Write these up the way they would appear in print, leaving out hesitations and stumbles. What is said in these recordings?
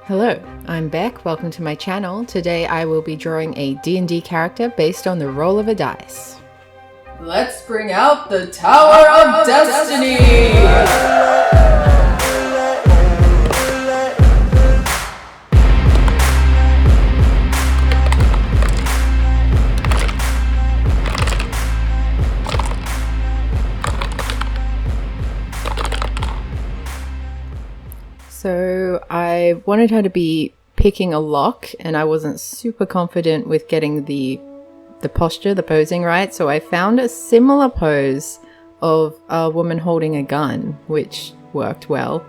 Hello, I'm Beck. Welcome to my channel. Today I will be drawing a D&D character based on the roll of a dice. Let's bring out the Tower of Destiny! So I wanted her to be picking a lock, and I wasn't super confident with getting the posture, the posing right, so I found a similar pose of a woman holding a gun, which worked well.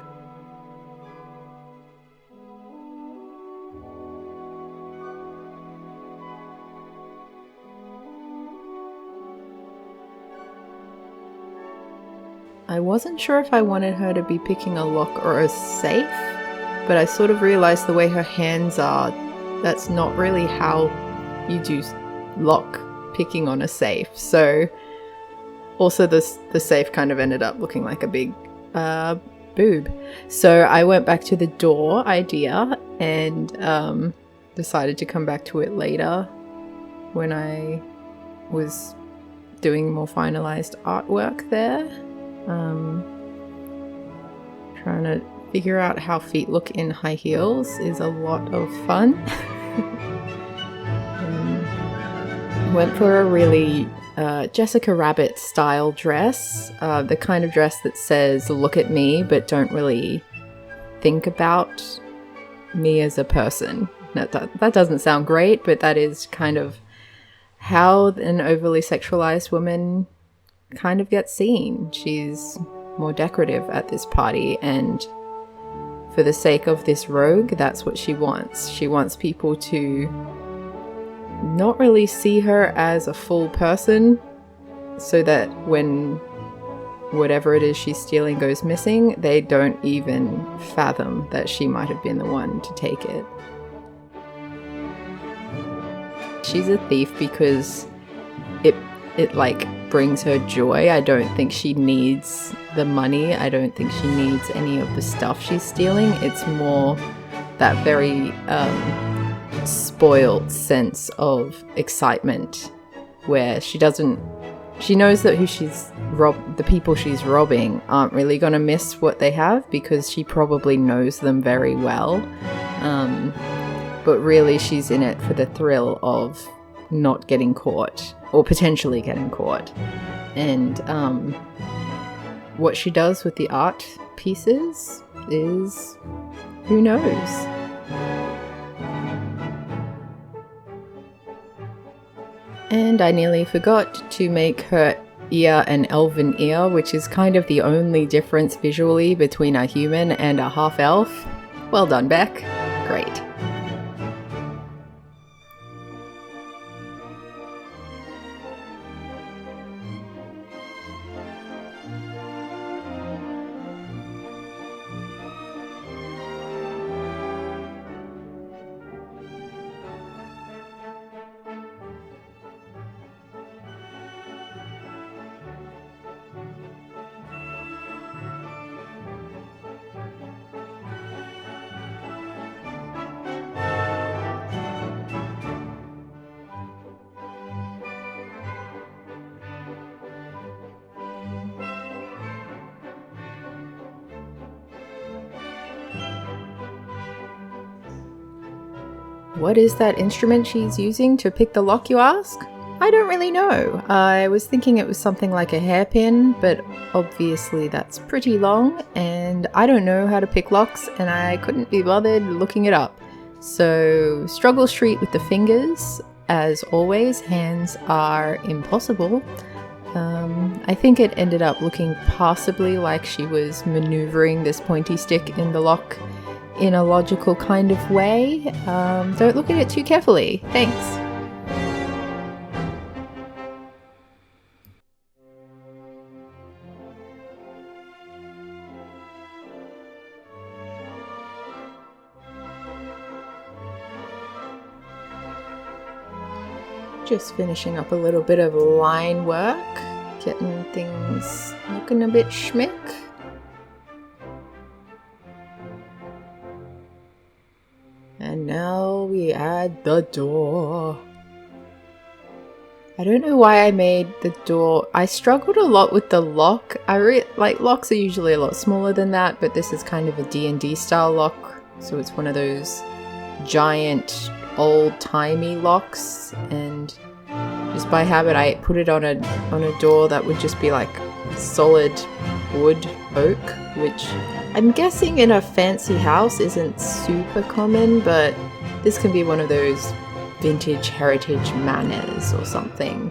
I wasn't sure if I wanted her to be picking a lock or a safe, but I sort of realized the way her hands are, that's not really how you do lock picking on a safe. So also the safe kind of ended up looking like a big boob. So I went back to the door idea and decided to come back to it later when I was doing more finalized artwork there. Trying to figure out how feet look in high heels is a lot of fun. Went for a really Jessica Rabbit style dress, the kind of dress that says look at me but don't really think about me as a person. That doesn't sound great, but that is kind of how an overly sexualized woman kind of gets seen. She's more decorative at this party, and for the sake of this rogue, that's what she wants. She wants people to not really see her as a full person, so that when whatever it is she's stealing goes missing, they don't even fathom that she might have been the one to take it. She's a thief because it like brings her joy. I don't think she needs the money. I don't think she needs any of the stuff she's stealing. It's more that very spoiled sense of excitement where she knows that the people she's robbing aren't really going to miss what they have because she probably knows them very well. But really she's in it for the thrill of not getting caught or potentially getting caught. And what she does with the art pieces is who knows. And I nearly forgot to make her ear an elven ear, which is kind of the only difference visually between a human and a half-elf. Well done, Beck. Great. What is that instrument she's using to pick the lock, you ask? I don't really know. I was thinking it was something like a hairpin, but obviously that's pretty long, and I don't know how to pick locks, and I couldn't be bothered looking it up. So, struggle street with the fingers. As always, hands are impossible. I think it ended up looking possibly like she was maneuvering this pointy stick in the lock in a logical kind of way. Don't look at it too carefully. Thanks. Just finishing up a little bit of line work, getting things looking a bit schmick. And now we add the door. I don't know why I made the door. I struggled a lot with the lock. Like locks are usually a lot smaller than that, but this is kind of a D&D style lock. So it's one of those giant old-timey locks, and just by habit I put it on a door that would just be like solid wood oak, which I'm guessing in a fancy house isn't super common, but this can be one of those vintage heritage manors or something.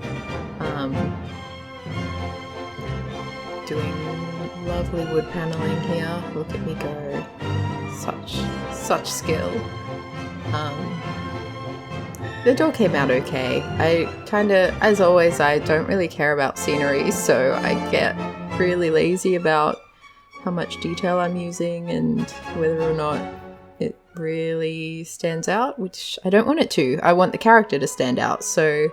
Doing lovely wood paneling here. Look at me go. Such skill. The door came out okay. I kinda, as always, I don't really care about scenery, so I get really lazy about how much detail I'm using and whether or not it really stands out, which I don't want it to. I want the character to stand out, so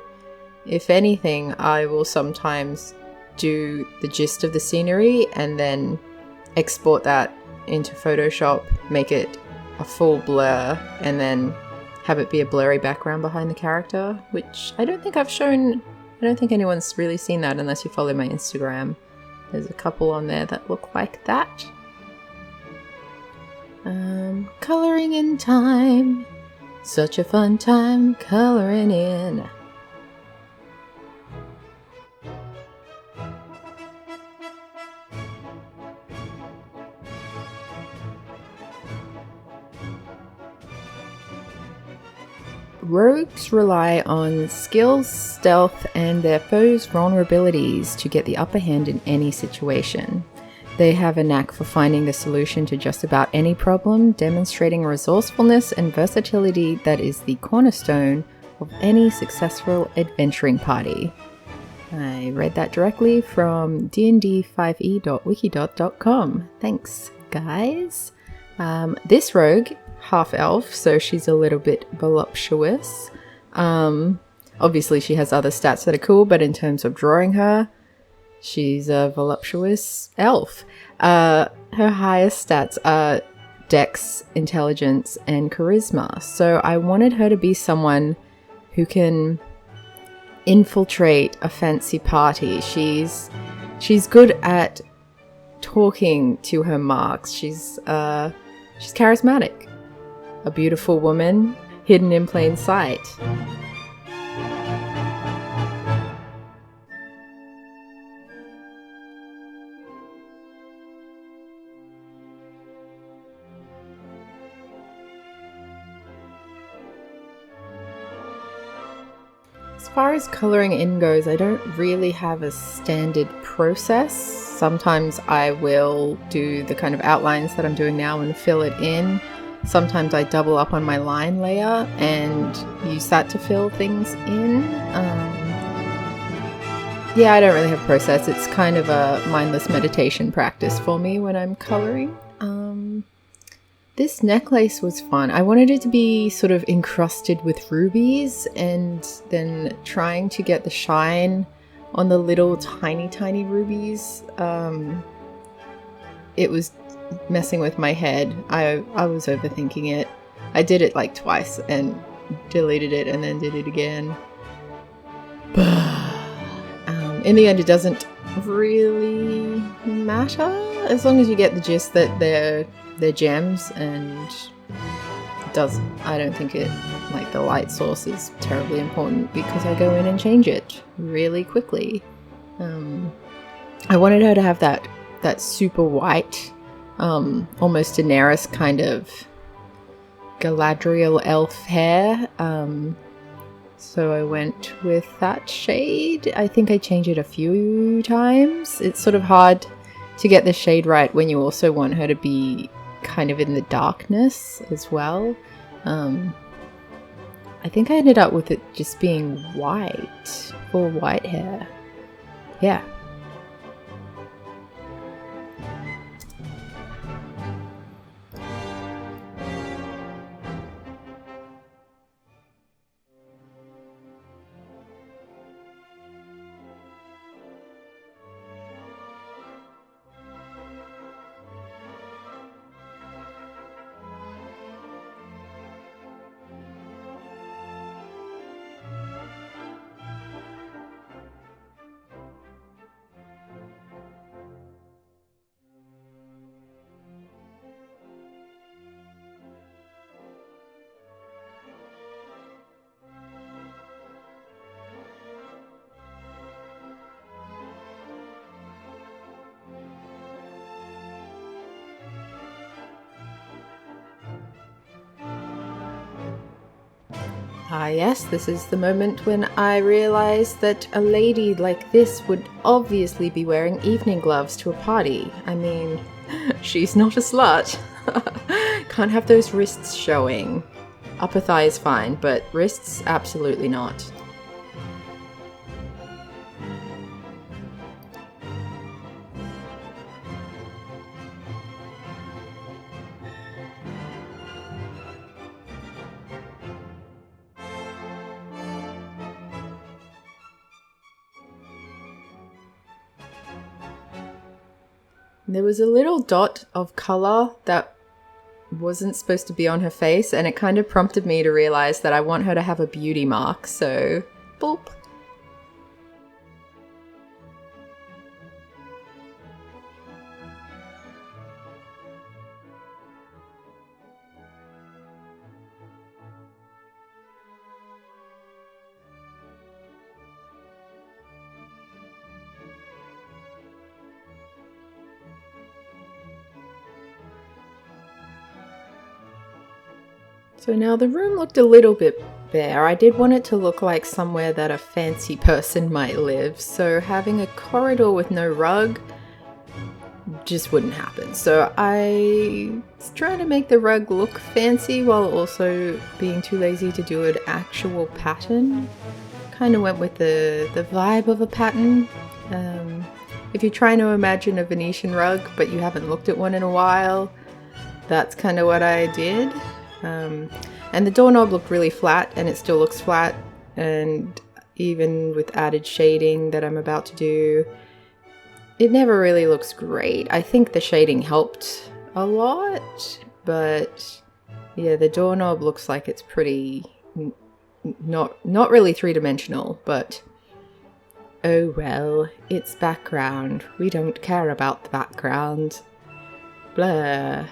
if anything, I will sometimes do the gist of the scenery and then export that into Photoshop, make it a full blur, and then have it be a blurry background behind the character, which I don't think I've shown. I don't think anyone's really seen that unless you follow my Instagram. There's a couple on there that look like that. Coloring in time. Such a fun time coloring in. Rogues rely on skills, stealth, and their foes' vulnerabilities to get the upper hand in any situation. They have a knack for finding the solution to just about any problem, demonstrating a resourcefulness and versatility that is the cornerstone of any successful adventuring party. I read that directly from dnd5e.wikidot.com. Thanks, guys. This rogue, half elf, so she's a little bit voluptuous. Obviously she has other stats that are cool, but in terms of drawing her, she's a voluptuous elf. Her highest stats are Dex, Intelligence, and Charisma. So I wanted her to be someone who can infiltrate a fancy party. She's good at talking to her marks. She's charismatic. A beautiful woman hidden in plain sight. As far as colouring in goes, I don't really have a standard process. Sometimes I will do the kind of outlines that I'm doing now and fill it in. Sometimes I double up on my line layer and use that to fill things in. Yeah, I don't really have a process. It's kind of a mindless meditation practice for me when I'm colouring. This necklace was fun. I wanted it to be sort of encrusted with rubies and then trying to get the shine on the little tiny rubies. It was messing with my head. I was overthinking it. I did it like twice and deleted it and then did it again. In the end, it doesn't really matter as long as you get the gist that they're gems, and I don't think it, like, the light source is terribly important because I go in and change it really quickly. I wanted her to have that super white, almost Daenerys kind of Galadriel elf hair. So I went with that shade. I think I changed it a few times. It's sort of hard to get the shade right when you also want her to be kind of in the darkness as well. I think I ended up with it just being white, for white hair. Yeah. Ah yes, this is the moment when I realized that a lady like this would obviously be wearing evening gloves to a party. I mean, she's not a slut. Can't have those wrists showing. Upper thigh is fine, but wrists, absolutely not. There was a little dot of color that wasn't supposed to be on her face, and it kind of prompted me to realize that I want her to have a beauty mark, so boop. So now the room looked a little bit bare. I did want it to look like somewhere that a fancy person might live, so having a corridor with no rug just wouldn't happen. So I was trying to make the rug look fancy while also being too lazy to do an actual pattern. Kind of went with the vibe of a pattern. If you're trying to imagine a Venetian rug but you haven't looked at one in a while, that's kind of what I did. And the doorknob looked really flat, and it still looks flat, and even with added shading that I'm about to do, it never really looks great. I think the shading helped a lot, but yeah, the doorknob looks like it's pretty not really three-dimensional, but oh well, it's background. We don't care about the background. Blah.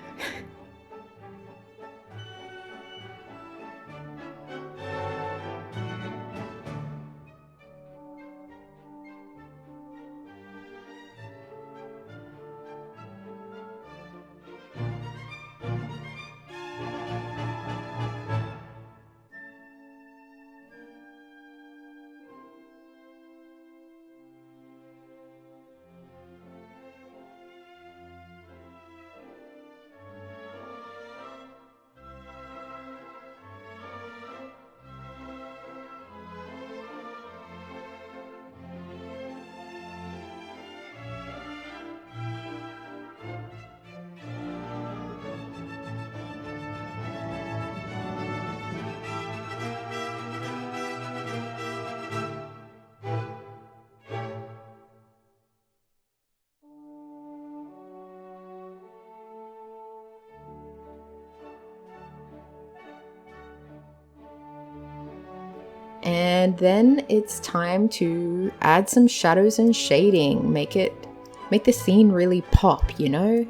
And then it's time to add some shadows and shading. Make the scene really pop, you know?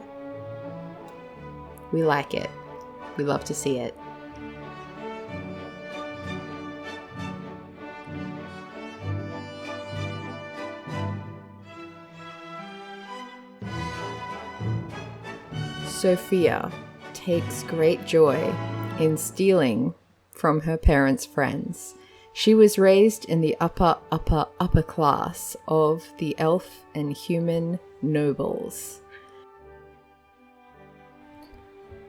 We like it. We love to see it. Sophia takes great joy in stealing from her parents' friends. She was raised in the upper class of the elf and human nobles.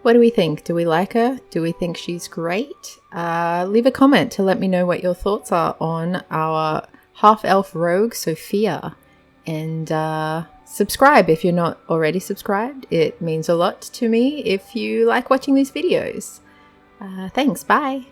What do we think? Do we like her? Do we think she's great? Leave a comment to let me know what your thoughts are on our half-elf rogue, Sophia. And subscribe if you're not already subscribed. It means a lot to me if you like watching these videos. Thanks, bye!